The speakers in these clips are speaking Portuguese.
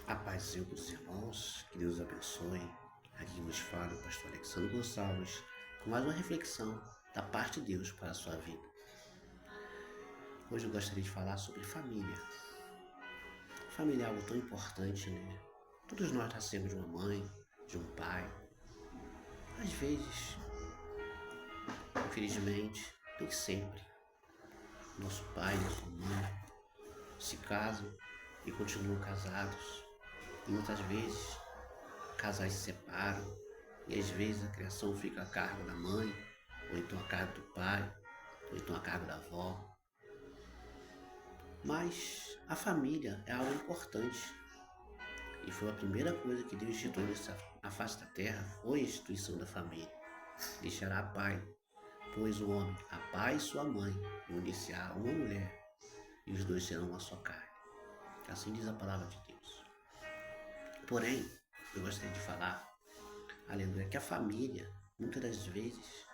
A paz do Senhor, queridos irmãos, que Deus abençoe. Aqui nos fala o pastor Alexandre Gonçalves com mais uma reflexão da parte de Deus para a sua vida. Hoje eu gostaria de falar sobre família. Família é algo tão importante, né? Todos nós nascemos de uma mãe, de um pai. Às vezes, infelizmente, nem sempre, nosso pai e nossa mãe se casam e continuam casados. E muitas vezes casais se separam e às vezes a criação fica a cargo da mãe, ou então a cargo do pai, ou então a cargo da avó. Mas a família é algo importante e foi a primeira coisa que Deus instituiu na face da terra, foi a instituição da família. Deixará pai, pois o homem, a pai e sua mãe, e unir-se-á uma mulher, e os dois serão uma só carne. Assim diz a palavra de Deus. Porém, eu gostaria de falar, aleluia, que a família, muitas das vezes,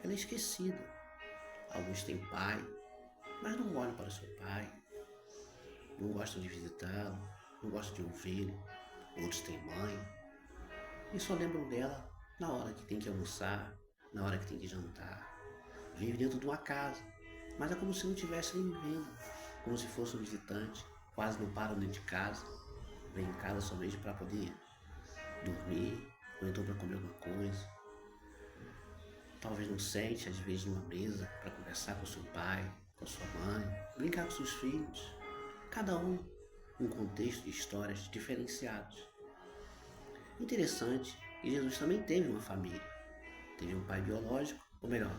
ela é esquecida. Alguns têm pai, mas não olham para o seu pai, não gostam de visitá-lo, não gostam de ouvi-lo. Outros têm mãe e só lembram dela na hora que tem que almoçar, na hora que tem que jantar. Vive dentro de uma casa, mas é como se não tivesse nem vivendo, como se fosse um visitante, quase não param dentro de casa, vem em casa somente para poder dormir, ou então para comer alguma coisa. Talvez não sente, às vezes, numa mesa para conversar com seu pai, com sua mãe, brincar com seus filhos. Cada um um contexto de histórias diferenciados. Interessante que Jesus também teve uma família. Teve um pai biológico, ou melhor,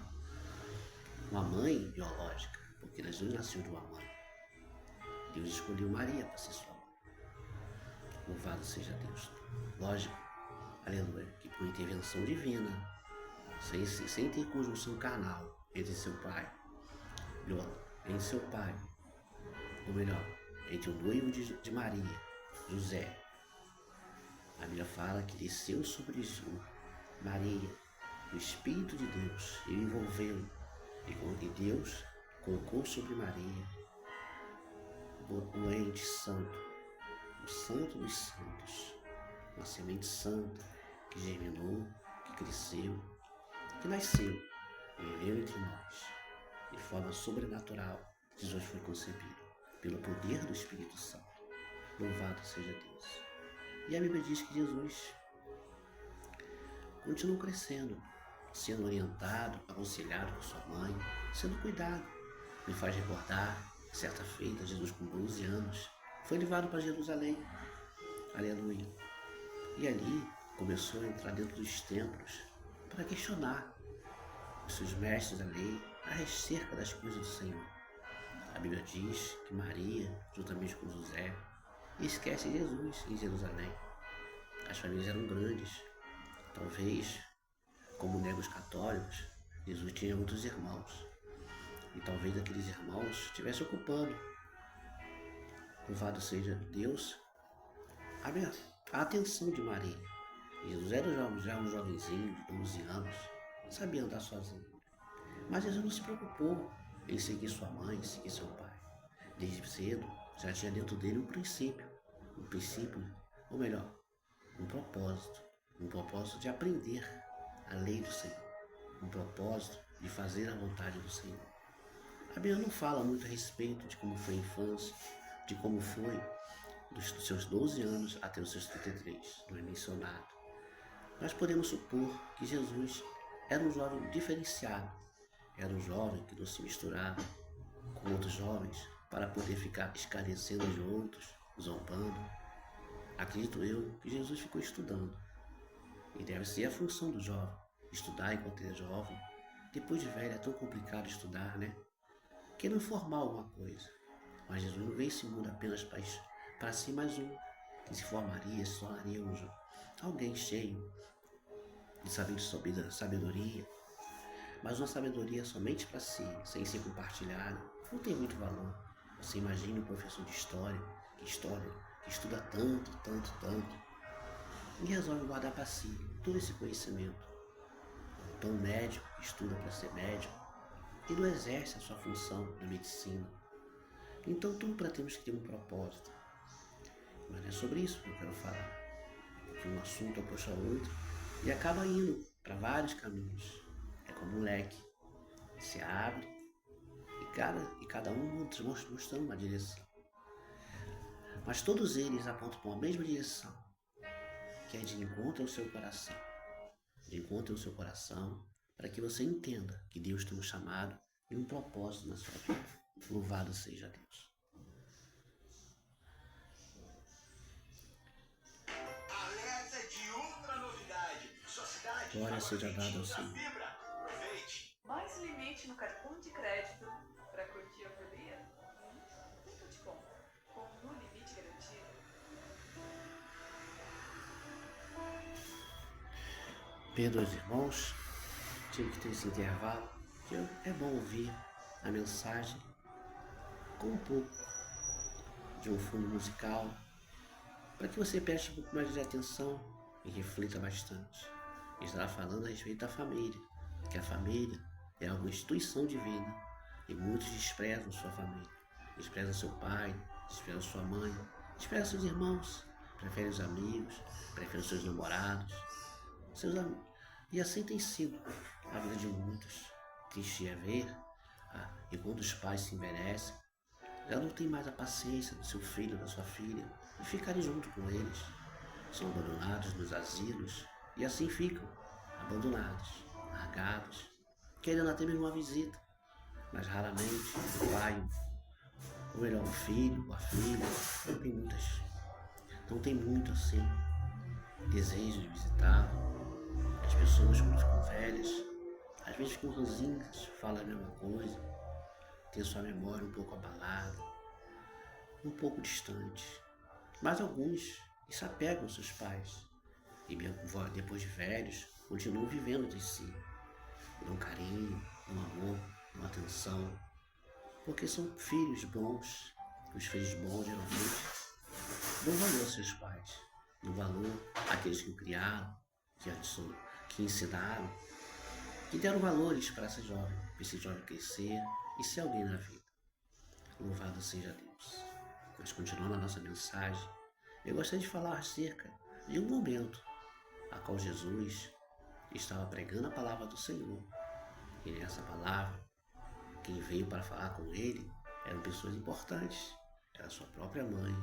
uma mãe biológica, porque Jesus nasceu de uma mãe. Deus escolheu Maria para ser sua mãe. Louvado seja Deus. Lógico, aleluia, que por intervenção divina, sem ter conjunção carnal entre seu pai, ou melhor, entre o noivo de Maria, José. A Bíblia fala que desceu sobre Maria, o Espírito de Deus, e envolveu, e Deus colocou sobre Maria o ente santo, o santo dos santos, uma semente santa que germinou, que cresceu, que nasceu e viveu entre nós. De forma sobrenatural, Jesus foi concebido pelo poder do Espírito Santo. Louvado seja Deus. E a Bíblia diz que Jesus continuou crescendo, sendo orientado, aconselhado por sua mãe, sendo cuidado. Me faz recordar, certa feita, Jesus com 12 anos, foi levado para Jerusalém. Aleluia. E ali começou a entrar dentro dos templos para questionar os seus mestres da lei acerca das coisas do Senhor. A Bíblia diz que Maria, juntamente com José, esquece Jesus em Jerusalém. As famílias eram grandes. Talvez, como negam os católicos, Jesus tinha muitos irmãos. E talvez aqueles irmãos estivessem ocupando. Louvado seja Deus, a atenção de Maria. Jesus era já um jovenzinho de 12 anos, sabia andar sozinho. Mas Jesus não se preocupou em seguir sua mãe, seguir seu pai. Desde cedo já tinha dentro dele um princípio, ou melhor, um propósito de aprender a lei do Senhor, um propósito de fazer a vontade do Senhor. A Bíblia não fala muito a respeito de como foi a infância, de como foi dos seus 12 anos até os seus 33, não é mencionado. Nós podemos supor que Jesus era um jovem diferenciado, era um jovem que não se misturava com outros jovens para poder ficar escarnecendo de outros, zombando. Acredito eu que Jesus ficou estudando. E deve ser a função do jovem, estudar enquanto é jovem. Depois de velho é tão complicado estudar, né? Querendo formar alguma coisa. Mas Jesus não veio esse mundo apenas para ser mais um, que se formaria, se tornaria alguém cheio de sabedoria. Mas uma sabedoria somente para si, sem ser compartilhada, não tem muito valor. Você imagina um professor de história, que estuda tanto, e resolve guardar para si todo esse conhecimento. Então um médico que estuda para ser médico, e não exerce a sua função na medicina. Então tudo para termos que ter um propósito. Mas sobre isso que eu quero falar. Porque um assunto aproxa o outro e acaba indo para vários caminhos. É como um leque, se abre e cada um mostrando uma direção. Mas todos eles apontam para uma mesma direção, que é de encontro ao seu coração. De encontro ao seu coração, para que você entenda que Deus tem um chamado e um propósito na sua vida. Louvado seja Deus. Alerta de ultra novidade. Sua cidade Glória seja dada ao Senhor. Aproveite. Mais limite no cartão de crédito para curtir a folia? Então te conto. Com no limite garantido. Perdoe os irmãos, tive que ter esse intervalo, que é bom ouvir a mensagem com um pouco de um fundo musical, para que você preste um pouco mais de atenção e reflita bastante. Estará falando a respeito da família, que a família é uma instituição divina e muitos desprezam sua família, desprezam seu pai, desprezam sua mãe, desprezam seus irmãos, preferem os amigos, preferem seus namorados, seus amigos. E assim tem sido a vida de muitos. Triste é ver, e quando os pais se envelhecem, já não tem mais a paciência do seu filho, da sua filha, de ficarem junto com eles. São abandonados nos asilos e assim ficam, abandonados, largados, querendo até mesmo uma visita. Mas raramente o pai, ou melhor, o filho, ou a filha, não tem muito assim desejo de visitar. As pessoas, quando ficam velhas, às vezes ficam ranzinhas, falam a mesma coisa, tem sua memória um pouco abalada, um pouco distante. Mas alguns se apegam aos seus pais e depois de velhos, continuam vivendo de si. Dão carinho, dão amor, dão atenção, porque são filhos bons. Os filhos bons geralmente dão valor aos seus pais, dão valor àqueles que o criaram, que ensinaram, que deram valores para esse jovem crescer e ser alguém na vida. Louvado seja Deus. Mas continuando a nossa mensagem, eu gostaria de falar acerca de um momento a qual Jesus estava pregando a palavra do Senhor. E nessa palavra, quem veio para falar com ele eram pessoas importantes, era sua própria mãe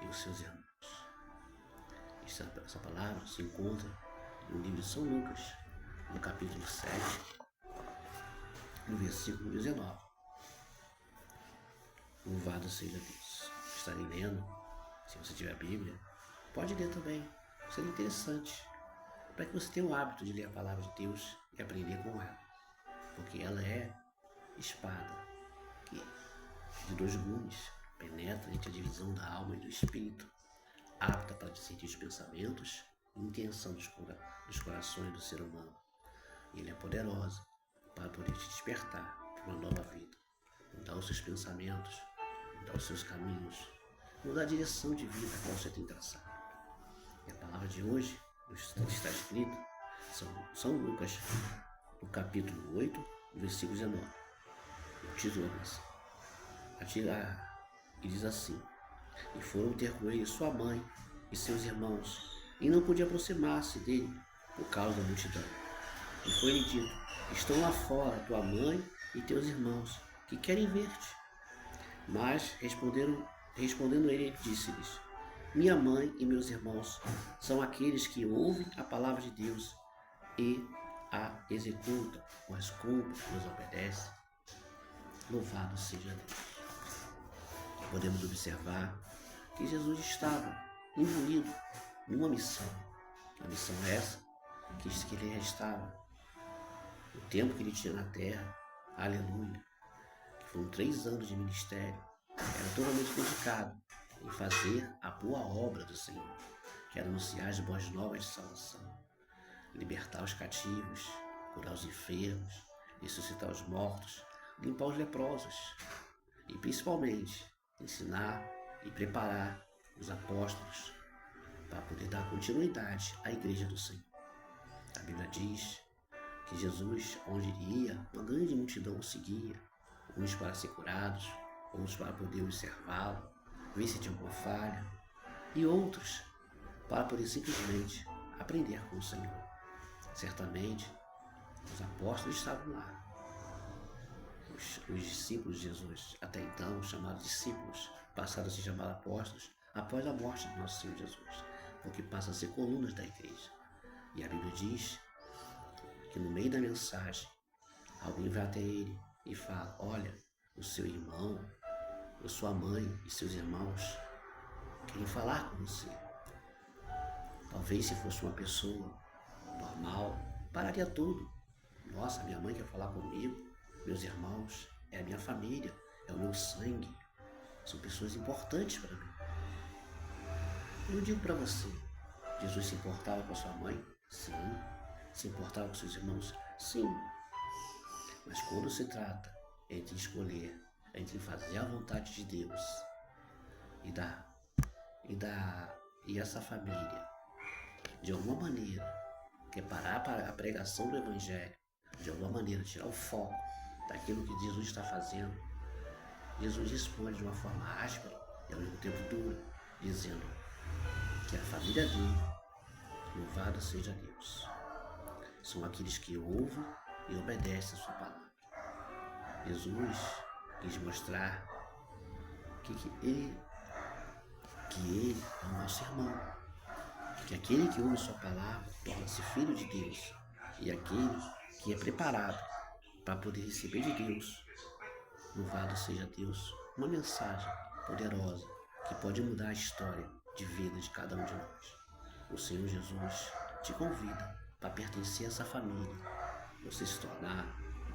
e os seus irmãos. Essa palavra se encontra no livro de São Lucas, no capítulo 7, no versículo 19. Louvado seja Deus. Estarei lendo, se você tiver a Bíblia, pode ler também, seria interessante, para que você tenha o hábito de ler a palavra de Deus e aprender com ela, porque ela é espada, que de 2 gumes penetra entre a divisão da alma e do espírito, apta para discernir os pensamentos e intenção dos corações do ser humano. E ele é poderosa para poder te despertar para uma nova vida, mudar os seus pensamentos, mudar os seus caminhos, mudar a direção de vida que você tem traçado. E a palavra de hoje está escrita em São Lucas, no capítulo 8, versículo 19. O título e diz assim: E foram ter com ele sua mãe e seus irmãos, e não podia aproximar-se dele por causa da multidão. E foi-lhe dito: Estão lá fora tua mãe e teus irmãos, que querem ver-te. Mas respondendo ele, disse-lhes: Minha mãe e meus irmãos são aqueles que ouvem a palavra de Deus e a executam, ou as cumprem, os obedecem. Louvado seja Deus. Podemos observar que Jesus estava imbuído numa missão. A missão é essa, que ele já estava, o tempo que ele tinha na terra, aleluia, que foram 3 anos de ministério, era totalmente dedicado em fazer a boa obra do Senhor, que era anunciar as boas novas de salvação, libertar os cativos, curar os enfermos, ressuscitar os mortos, limpar os leprosos e principalmente ensinar e preparar os apóstolos para poder dar continuidade à igreja do Senhor. A Bíblia diz que Jesus, onde ele ia, uma grande multidão o seguia, uns para ser curados, outros para poder observá-lo, ver se tinha alguma falha. e outros para poder simplesmente aprender com o Senhor. Certamente, os apóstolos estavam lá. Os discípulos de Jesus, até então chamados discípulos, passaram a se chamar apóstolos após a morte de nosso Senhor Jesus, porque passam a ser colunas da igreja. E a Bíblia diz que no meio da mensagem, alguém vai até ele e fala: olha, o seu irmão, ou sua mãe e seus irmãos querem falar com você. Talvez se fosse uma pessoa normal, pararia tudo. Nossa, minha mãe quer falar comigo, meus irmãos, é a minha família, é o meu sangue, são pessoas importantes para mim. Eu digo para você, Jesus se importava com a sua mãe? Sim. Se importava com seus irmãos? Sim. Mas quando se trata entre escolher, entre fazer a vontade de Deus e essa família, de alguma maneira, quer parar para a pregação do Evangelho, de alguma maneira tirar o foco daquilo que Jesus está fazendo, Jesus responde de uma forma áspera e ao mesmo tempo dura, dizendo que a família dele, louvado seja Deus, são aqueles que ouvem e obedecem a sua palavra. Jesus quis mostrar que ele é o nosso irmão, que aquele que ouve sua palavra torna-se filho de Deus, e aquele que é preparado para poder receber de Deus, louvado seja Deus, uma mensagem poderosa que pode mudar a história de vida de cada um de nós. O Senhor Jesus te convida para pertencer a essa família, você se tornar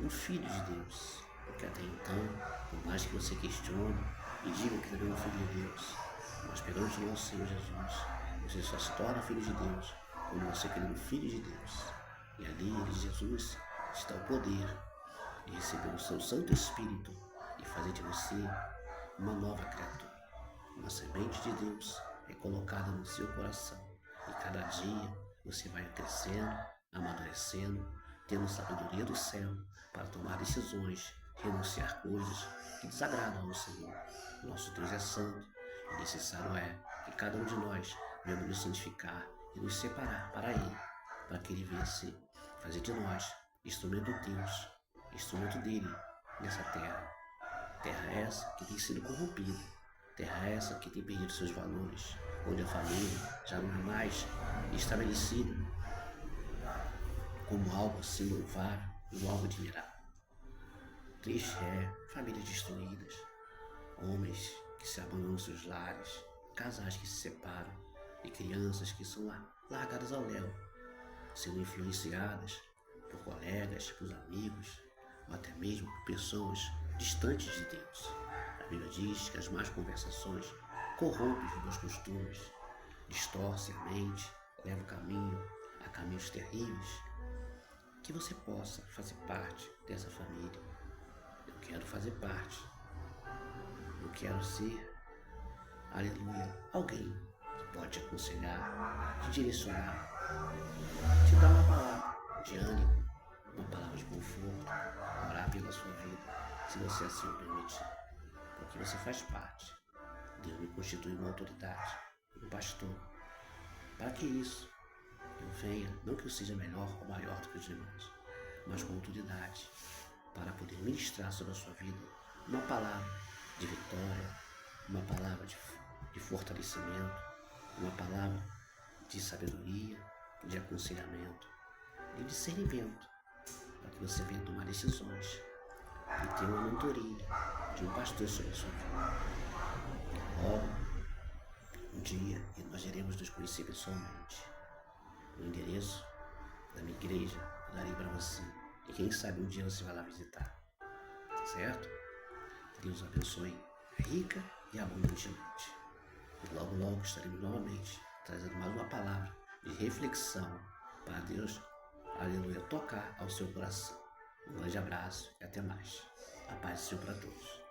um filho de Deus, porque até então, por mais que você questione e diga que não é um filho de Deus, mas perante o nosso Senhor Jesus, você só se torna filho de Deus quando você crê no Filho de Deus. E ali, Jesus, está o poder de receber o seu Santo Espírito e fazer de você uma nova criatura. Uma semente de Deus é colocada no seu coração. E cada dia você vai crescendo, amadurecendo, tendo sabedoria do céu para tomar decisões, renunciar coisas que desagradam ao Senhor. Nosso Deus é santo e necessário é que cada um de nós venhamos nos santificar e nos separar para Ele, para que Ele venha fazer de nós instrumento de Deus, instrumento dele nessa terra. Terra essa que tem sido corrompida, terra essa que tem perdido seus valores, onde a família já não é mais estabelecida como algo assim louvável e algo admirável. Triste é famílias destruídas, homens que se abandonam seus lares, casais que se separam e crianças que são largadas ao léu, sendo influenciadas por colegas, por amigos, ou até mesmo por pessoas distantes de Deus. A Bíblia diz que as más conversações corrompem os bons costumes, distorcem a mente, levam o caminho a caminhos terríveis. Que você possa fazer parte dessa família. Eu quero fazer parte. Eu quero ser, aleluia, alguém que pode te aconselhar, te direcionar, te dar uma palavra de ânimo, uma palavra de conforto, orar pela sua vida, se você assim o permitir. Porque você faz parte. Deus me constitui uma autoridade, um pastor. Para que isso? Eu venha, não que eu seja melhor ou maior do que os demais, mas com autoridade, para poder ministrar sobre a sua vida uma palavra de vitória, uma palavra de fortalecimento, uma palavra de sabedoria, de aconselhamento, de discernimento, para que você venha tomar decisões e ter uma mentoria de um pastor sobre a sua vida. Logo, um dia, nós iremos nos conhecer pessoalmente. O endereço da minha igreja eu darei para você. E quem sabe um dia você vai lá visitar. Certo? Deus abençoe rica e abundantemente. E logo, logo estaremos novamente trazendo mais uma palavra de reflexão para Deus, aleluia, tocar ao seu coração. Um grande abraço e até mais. A paz do Senhor para todos.